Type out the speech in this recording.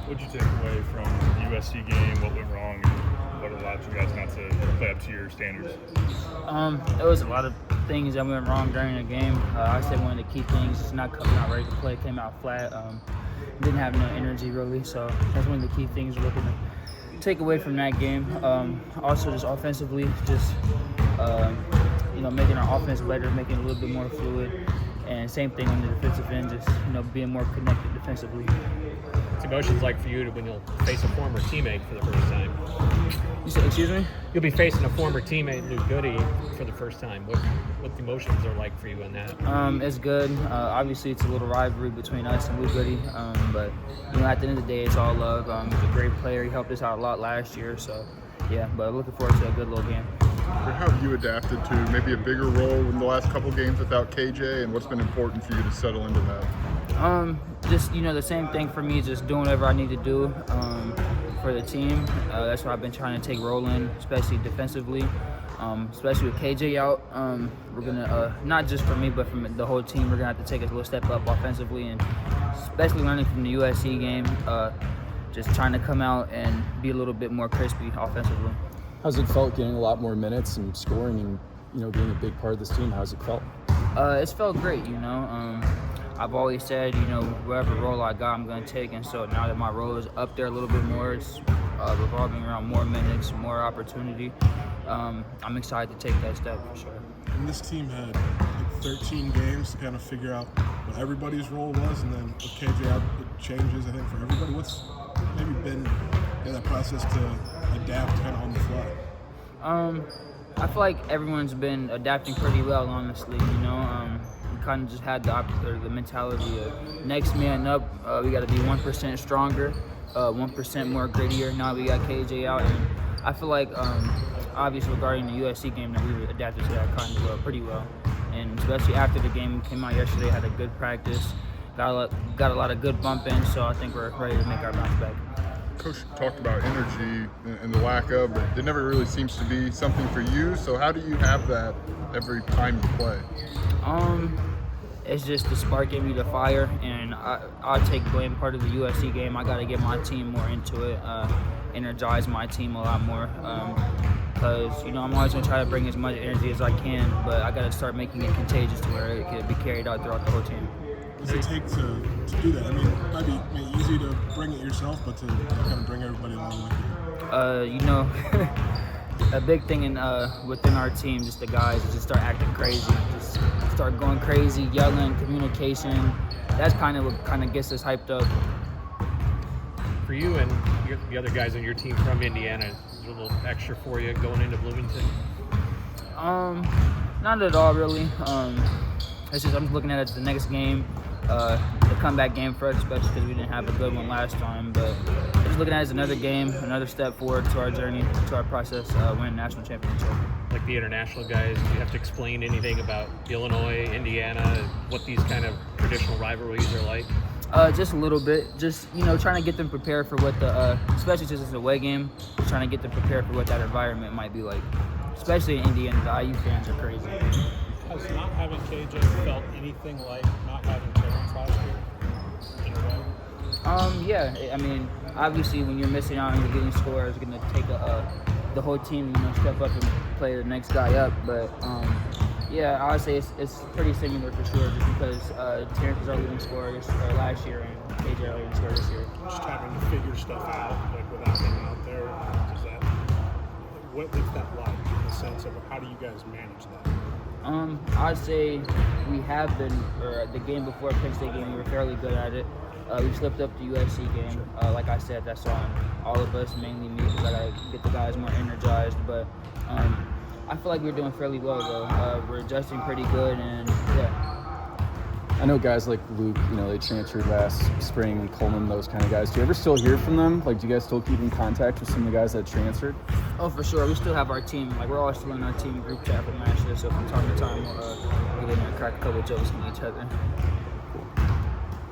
What'd you take away from the USC game? What went wrong, and what allowed you guys not to play up to your standards? There was a lot of things that went wrong during the game. I said one of the key things is not coming out ready to play, came out flat. Didn't have no energy really, so that's one of the key things we're looking to take away from that game. Also, just offensively, just making our offense better, making it a little bit more fluid, and same thing on the defensive end, just being more connected defensively. What's emotions like for you when you'll face a former teammate for the first time? You said, excuse me? You'll be facing a former teammate, Luke Goody, for the first time. What the emotions are like for you on that? It's good. Obviously, it's a little rivalry between us and Luke Goody, but at the end of the day, it's all love. He's a great player. He helped us out a lot last year, so yeah. But looking forward to a good little game. How have you adapted to maybe a bigger role in the last couple games without KJ, and what's been important for you to settle into that? Just the same thing for me, just doing whatever I need to do for the team. That's what I've been trying to take role in, especially defensively. Especially with KJ out, we're gonna not just for me but from the whole team, we're gonna have to take a little step up offensively, and especially learning from the USC game, just trying to come out and be a little bit more crispy offensively. How's it felt getting a lot more minutes and scoring and being a big part of this team? How's it felt? It's felt great. I've always said whatever role I got, I'm going to take, and so now that my role is up there a little bit more, it's revolving around more minutes, more opportunity. I'm excited to take that step for sure. And this team had like 13 games to kind of figure out what everybody's role was, and then with KJ out, it changes, I think, for everybody. What's maybe been in that process to adapt kind of on the fly? I feel like everyone's been adapting pretty well, honestly. We kind of just had the mentality of next man up. We got to be 1% stronger, 1% more grittier. Now we got KJ out, and I feel like obviously regarding the USC game that we adapted to that kind of pretty well, and especially after the game came out yesterday, had a good practice, got a lot of good bump in, so I think we're ready to make our bounce back. Coach talked about energy and the lack of, but it never really seems to be something for you. So how do you have that every time you play? It's just the spark gave me the fire, and I take blame part of the USC game. I got to get my team more into it, energize my team a lot more, because I'm always going to try to bring as much energy as I can, but I got to start making it contagious to where it can be carried out throughout the whole team. What does it take to do that? I mean, it might be easy to bring it yourself, but to kind of bring everybody along with you. A big thing within our team, just the guys, just start acting crazy, just start going crazy, yelling, communication. That's kind of what gets us hyped up. For you and the other guys on your team from Indiana, is there a little extra for you going into Bloomington? Not at all, really. It's just I'm looking at it as the next game, the comeback game for us, especially because we didn't have a good one last time. But just looking at it as another game, another step forward to our journey, to our process, winning national championship. Like the international guys, do you have to explain anything about Illinois, Indiana, what these kind of traditional rivalries are like? Just a little bit. Just trying to get them prepared for what especially since it's an away game, just trying to get them prepared for what that environment might be like. Especially in Indiana, the IU fans are crazy. Has not having KJ felt anything like not having Terrence last year in a way? Yeah. I mean, obviously, when you're missing out and you're getting scores, it's going to take the whole team, step up and play the next guy up. But yeah, I would say it's pretty similar for sure, just because Terrence was our leading scorer last year and KJ our leading scorer this year. Just having to figure stuff out, like without him out there, what's that like in the sense of how do you guys manage that? I'd say we have been, or the game before Penn State game, we were fairly good at it. We slipped up the USC game. Like I said, that's on all of us, mainly me, because I got to get the guys more energized. But I feel like we're doing fairly well, though. We're adjusting pretty good, and yeah. I know guys like Luke, they transferred last spring, and Coleman, those kind of guys. Do you ever still hear from them? Like, do you guys still keep in contact with some of the guys that transferred? Oh, for sure. We still have our team. Like, we're all still in our team group chat from last year, so from time to time, we'll get in there and crack a couple jokes with each other.